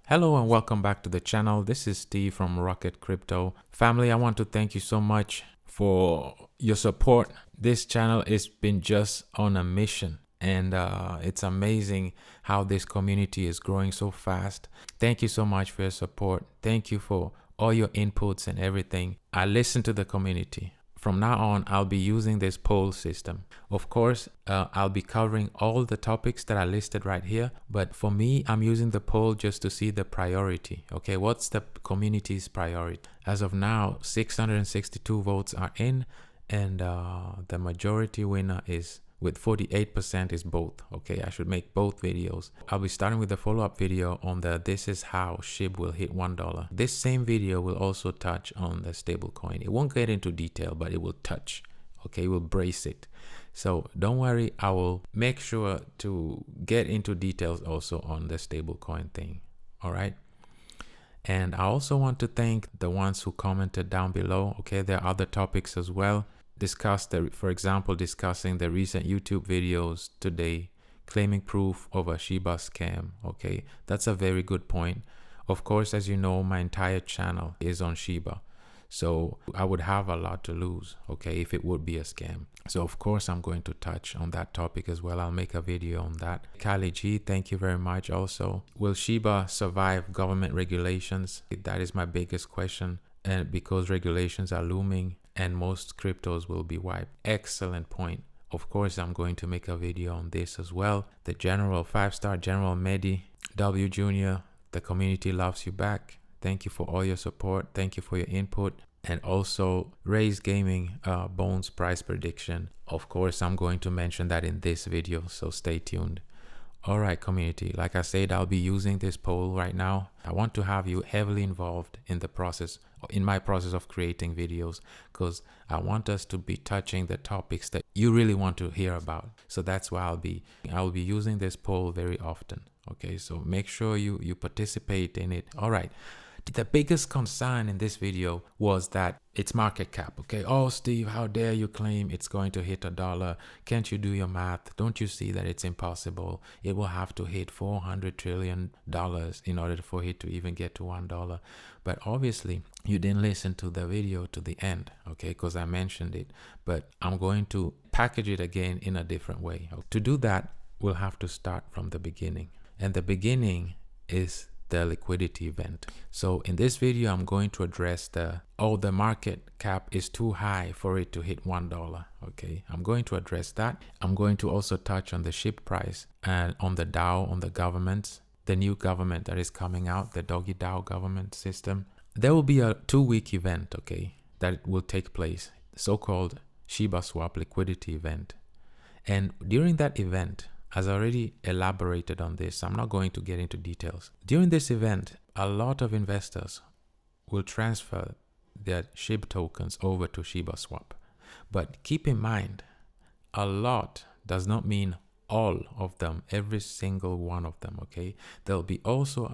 Hello and welcome back to the channel. This is Steve from Rocket Crypto. Family, I want to thank you so much for your support. This channel has been just on a mission, and it's amazing how this community is growing so fast. Thank you so much for your support. Thank you for all your inputs and everything. I listen to the community. From now on, I'll be using this poll system. Of course, I'll be covering all the topics that are listed right here. But for me, I'm using the poll just to see the priority. Okay, what's the community's priority? As of now, 662 votes are in, and the majority winner is with 48% is both. Okay, I should make both videos. I'll be starting with the follow-up video on the this is how Shib will hit $1. This same video will also touch on the stablecoin. It won't get into detail, but it will touch. Okay, we'll brace it. So don't worry, I will make sure to get into details also on the stablecoin thing. All right. And I also want to thank the ones who commented down below. Okay, there are other topics as well. For example, discussing the recent YouTube videos today, claiming proof of a Shiba scam. Okay, that's a very good point. Of course, as you know, my entire channel is on Shiba, so I would have a lot to lose, okay, if it would be a scam. So of course, I'm going to touch on that topic as well. I'll make a video on that. Kali G, thank you very much. Also, will Shiba survive government regulations? That is my biggest question, and because regulations are looming, and most cryptos will be wiped. Excellent point. Of course, I'm going to make a video on this as well. The General 5-star General Medi W Jr., the community loves you back. Thank you for all your support. Thank you for your input. And also Raise Gaming Bones price prediction. Of course, I'm going to mention that in this video, so stay tuned. All right, community, like I said, I'll be using this poll right now. I want to have you heavily involved in the process, in my process of creating videos, because I want us to be touching the topics that you really want to hear about. So that's why I'll be using this poll very often. Okay, so make sure you participate in it. All right. The biggest concern in this video was that it's market cap. Okay, oh Steve, how dare you claim it's going to hit $1? Can't you do your math? Don't you see that it's impossible? It will have to hit $400 trillion in order for it to even get to $1. But obviously you didn't listen to the video to the end, okay, because I mentioned it. But I'm going to package it again in a different way. To do that, we'll have to start from the beginning, and the beginning is the liquidity event. So in this video, I'm going to address the market cap is too high for it to hit $1. Okay, I'm going to address that. I'm going to also touch on the Shib price and on the DAO, on the governments, the new government that is coming out, the doggy DAO government system. There will be a 2-week event, okay, that will take place, so-called Shiba swap liquidity event. And during that event, as I already elaborated on this, I'm not going to get into details. During this event, a lot of investors will transfer their Shib tokens over to Shiba Swap. But keep in mind, a lot does not mean all of them, every single one of them, okay? There'll be also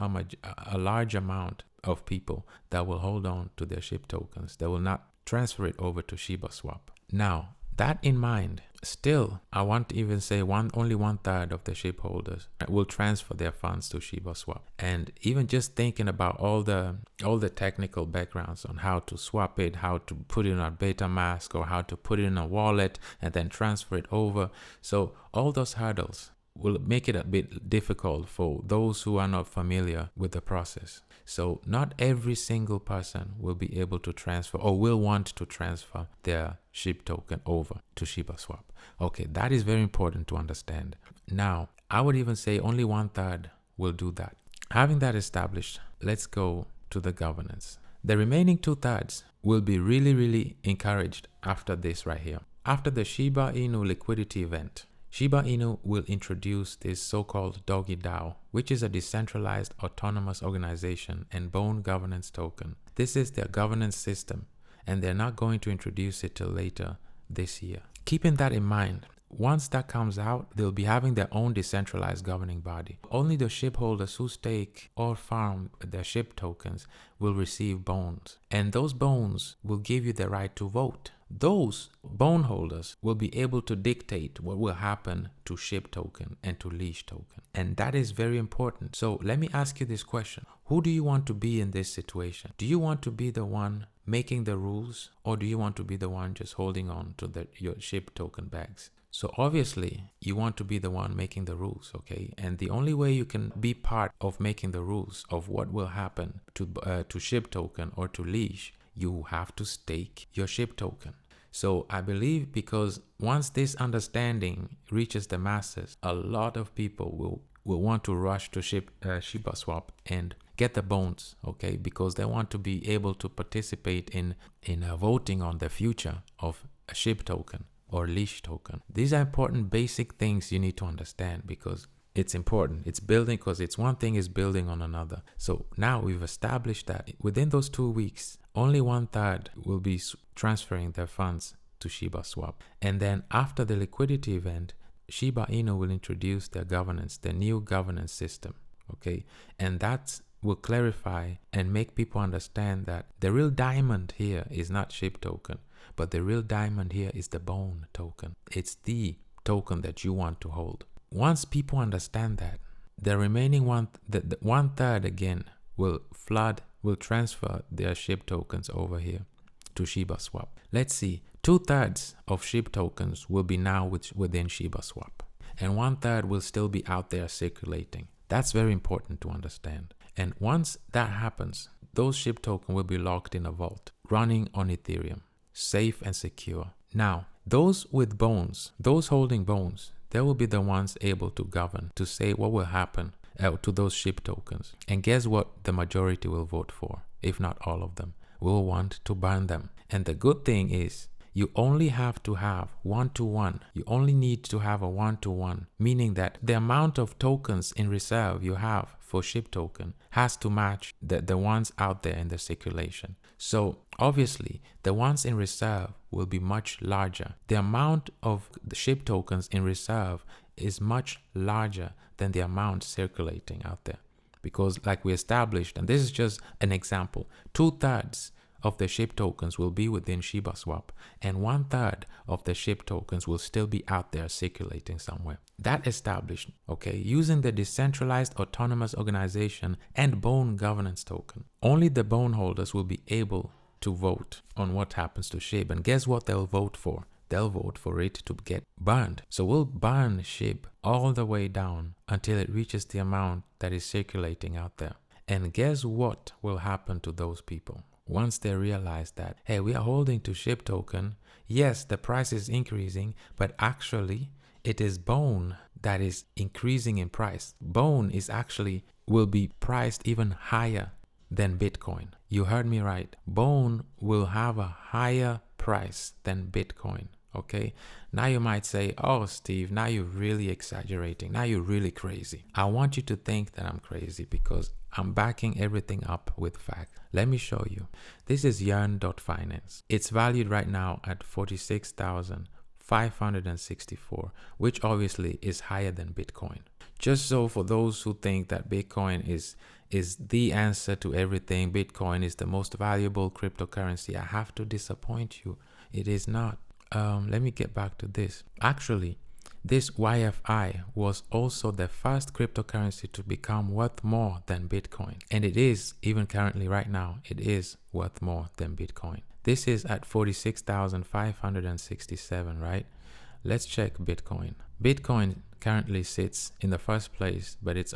a large amount of people that will hold on to their Shib tokens. They will not transfer it over to Shiba Swap. Now, that in mind, still, I want to even say only 1/3 of the Shib holders will transfer their funds to Shiba Swap. And even just thinking about all the technical backgrounds on how to swap it, how to put it in a MetaMask, or how to put it in a wallet and then transfer it over. So all those hurdles will make it a bit difficult for those who are not familiar with the process. So not every single person will be able to transfer or will want to transfer their Shib token over to Shiba Swap. Okay, that is very important to understand. Now, I would even say only 1/3 will do that. Having that established, let's go to the governance. The remaining 2/3 will be really encouraged after this right here. After the Shiba Inu liquidity event, Shiba Inu will introduce this so-called Doggy DAO, which is a decentralized autonomous organization and bone governance token. This is their governance system, and they're not going to introduce it till later this year. Keeping that in mind, once that comes out, they'll be having their own decentralized governing body. Only the Shib holders who stake or farm their Shib tokens will receive bones, and those bones will give you the right to vote. those bone holders will be able to dictate what will happen to Shib token and to leash token. And that is very important. So let me ask you this question. Who do you want to be in this situation? Do you want to be the one making the rules, or do you want to be the one just holding on to your Shib token bags? So obviously you want to be the one making the rules, okay? And the only way you can be part of making the rules of what will happen to Shib token or to leash, you have to stake your Shib token. So I believe because once this understanding reaches the masses, a lot of people will want to rush to Shiba swap and get the bones, okay? Because they want to be able to participate in voting on the future of a Shib token or leash token. These are important basic things you need to understand because it's important. It's building, because it's one thing is building on another. So now we've established that within those 2 weeks, only 1/3 will be transferring their funds to Shiba swap. And then after the liquidity event, Shiba Inu will introduce their governance, their new governance system, okay? And that will clarify and make people understand that the real diamond here is not Shib token, but the real diamond here is the bone token. It's the token that you want to hold. Once people understand that, the remaining 1/3 again will transfer their Shib tokens over here to Shiba swap. Let's see, 2/3 of Shib tokens will be now within Shiba swap, and 1/3 will still be out there circulating. That's very important to understand. And once that happens, those Shib tokens will be locked in a vault running on Ethereum, safe and secure. Now, those with bones, those holding bones, they will be the ones able to govern, to say what will happen to those Shib tokens. And guess what the majority will vote for, if not all of them? Will want to burn them. And the good thing is, you only have to have 1-to-1. You only need to have a 1-to-1, meaning that the amount of tokens in reserve you have for Shib token has to match the ones out there in the circulation. So obviously, the ones in reserve will be much larger. The amount of the Shib tokens in reserve is much larger than the amount circulating out there. Because like we established, and this is just an example, 2/3 of the Shib tokens will be within Shiba swap, and 1/3 of the Shib tokens will still be out there circulating somewhere. That established, okay, using the decentralized autonomous organization and bone governance token. Only the bone holders will be able to vote on what happens to Shib, and guess what they'll vote for? They'll vote for it to get burned. So we'll burn Shib all the way down until it reaches the amount that is circulating out there. And guess what will happen to those people? Once they realize that, hey, we are holding to Shib token, yes, the price is increasing, but actually it is bone that is increasing in price. Bone will be priced even higher than Bitcoin. You heard me right. Bone will have a higher price than Bitcoin. Okay, now you might say, oh, Steve, now you're really exaggerating. Now you're really crazy. I want you to think that I'm crazy because I'm backing everything up with facts. Let me show you. This is Yearn.finance. It's valued right now at 46,564, which obviously is higher than Bitcoin. Just so for those who think that Bitcoin is the answer to everything, Bitcoin is the most valuable cryptocurrency, I have to disappoint you. It is not. Let me get back to this. Actually, this YFI was also the first cryptocurrency to become worth more than Bitcoin. And it is, even currently right now, it is worth more than Bitcoin. This is at 46,567, right? Let's check Bitcoin. Bitcoin currently sits in the first place, but its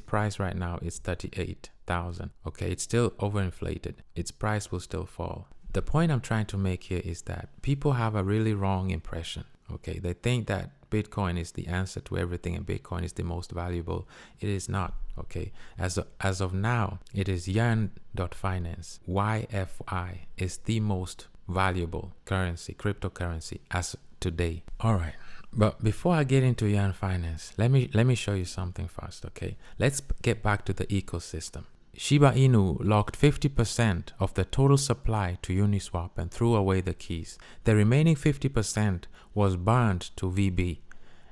price right now is 38,000. Okay, it's still overinflated. Its price will still fall. The point I'm trying to make here is that people have a really wrong impression. Okay, they think that Bitcoin is the answer to everything and Bitcoin is the most valuable. It is not. Okay, as of now, it is Yearn.finance. YFI is the most valuable cryptocurrency as today. All right. But before I get into Yearn Finance, let me show you something first. Okay, let's get back to the ecosystem. Shiba Inu locked 50% of the total supply to Uniswap and threw away the keys. The remaining 50% was burned to VB,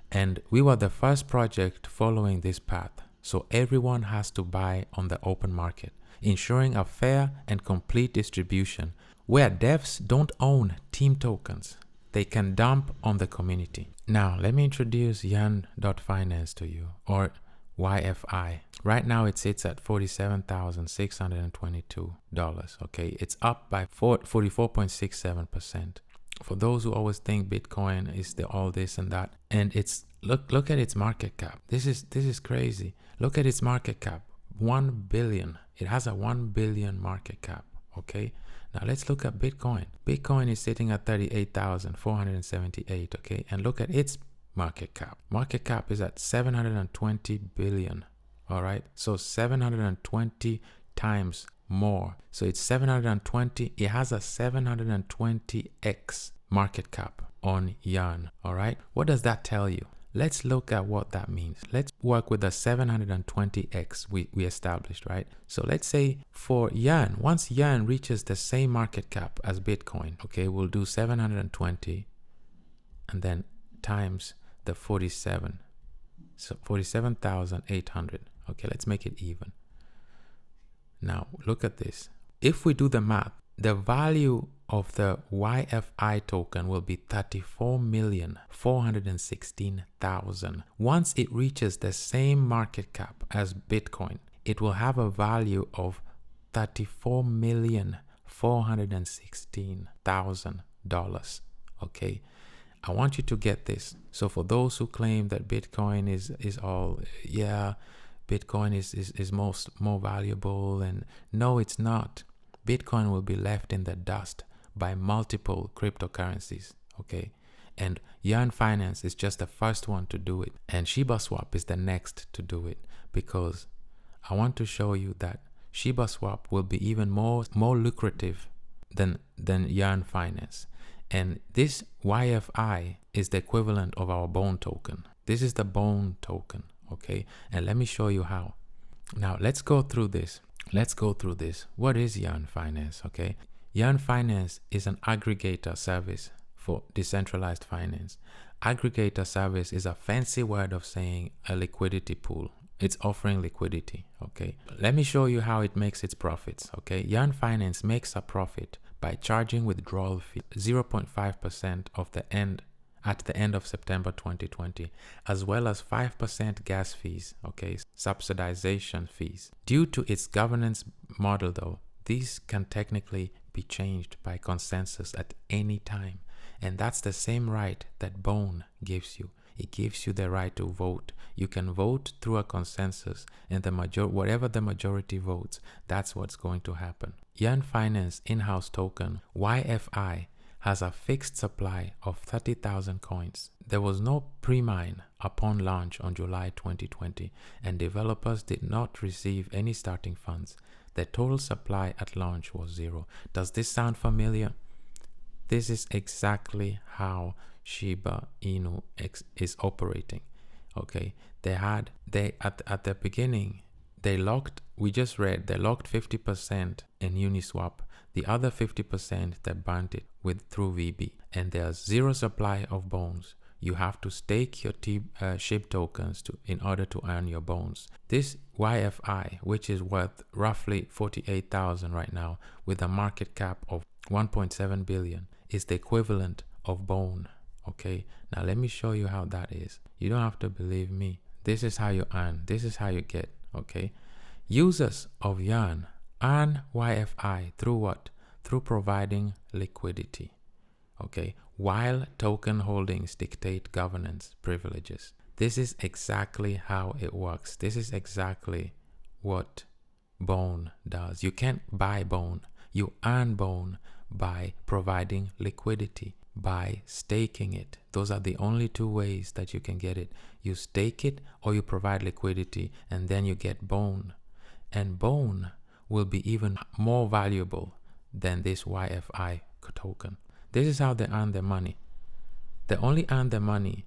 and we were the first project following this path, so everyone has to buy on the open market, ensuring a fair and complete distribution where devs don't own team tokens. They can dump on the community. Now, let me introduce Yan.finance to you, or YFI. Right now, it sits at $47,622. Okay, it's up by 44.67%. For those who always think Bitcoin is all this and that, and it's look at its market cap. This is crazy. Look at its market cap, 1 billion. It has a 1 billion market cap. Okay. Now let's look at Bitcoin. Bitcoin is sitting at 38,478. Okay, and look at its market cap. Market cap is at 720 billion. All right, so 720 times more. So it's 720. It has a 720x market cap on Yan. All right, what does that tell you? Let's look at what that means. Let's work with the 720x we established, right? So let's say for Yan, once Yan reaches the same market cap as Bitcoin, okay, we'll do 720 and then times the 47. So 47,800. Okay, let's make it even. Now, look at this. If we do the math, the value of the YFI token will be 34,416,000. Once it reaches the same market cap as Bitcoin, it will have a value of $34,416,000. Okay, I want you to get this. So for those who claim that Bitcoin is all, yeah, Bitcoin is more valuable, and no, it's not. Bitcoin will be left in the dust by multiple cryptocurrencies, okay? And Yan Finance is just the first one to do it. And Shiba Swap is the next to do it, because I want to show you that Shiba Swap will be even more lucrative than Yan Finance. And this YFI is the equivalent of our Bone token. This is the Bone token, okay? And let me show you how. Now, let's go through this. What is Yan Finance, okay? Yan Finance is an aggregator service for decentralized finance. Aggregator service is a fancy word of saying a liquidity pool. It's offering liquidity, okay? Let me show you how it makes its profits, okay? Yan Finance makes a profit by charging withdrawal fee 0.5% at the end of September 2020, as well as 5% gas fees, okay, subsidization fees. Due to its governance model though, these can technically be changed by consensus at any time. And that's the same right that Bone gives you. It gives you the right to vote. You can vote through a consensus, and whatever the majority votes, that's what's going to happen. Yan Finance in-house token, YFI, has a fixed supply of 30,000 coins. There was no pre-mine upon launch on July 2020, and developers did not receive any starting funds. The total supply at launch was 0. Does this sound familiar? This is exactly how Shiba Inu is operating. Okay, at the beginning, they locked 50% in Uniswap. The other 50% they burnt it through VB, and there's 0 supply of bones. You have to stake your Shib tokens in order to earn your bones. This YFI, which is worth roughly 48,000 right now, with a market cap of 1.7 billion, is the equivalent of bone. Okay, now let me show you how that is. You don't have to believe me. This is how you earn. This is how you get. Okay, users of Yan earn YFI through what? Through providing liquidity. Okay, while token holdings dictate governance privileges. This is exactly how it works. This is exactly what Bone does. You can't buy Bone. You earn Bone by providing liquidity, by staking it. Those are the only 2 ways that you can get it. You stake it or you provide liquidity, and then you get Bone. And Bone will be even more valuable than this YFI token. This is how they earn their money. They only earn their money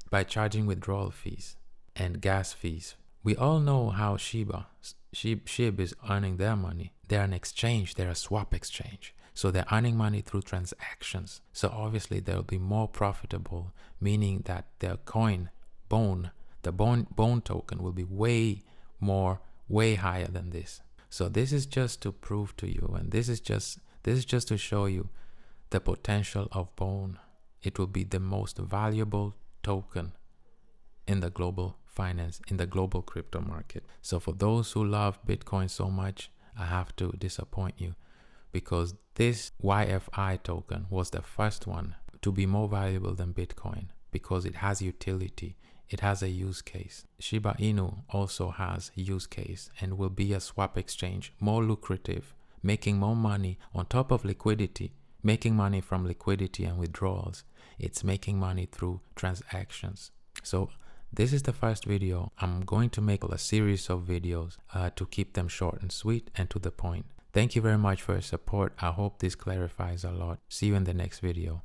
by charging withdrawal fees and gas fees. We all know how Shib is earning their money. They're an exchange, they're a swap exchange. So they're earning money through transactions. So obviously they'll be more profitable, meaning that their coin, Bone, the Bone token will be way higher than this. So this is just to prove to you, and this is just This is just to show you the potential of bone. It will be the most valuable token in the global finance, in the global crypto market. So for those who love Bitcoin so much, I have to disappoint you, because this YFI token was the first one to be more valuable than Bitcoin because it has utility. It has a use case. Shiba Inu also has use case and will be a swap exchange, more lucrative, making more money on top of liquidity, making money from liquidity and withdrawals. It's making money through transactions. So this is the first video. I'm going to make a series of videos to keep them short and sweet and to the point. Thank you very much for your support. I hope this clarifies a lot. See you in the next video.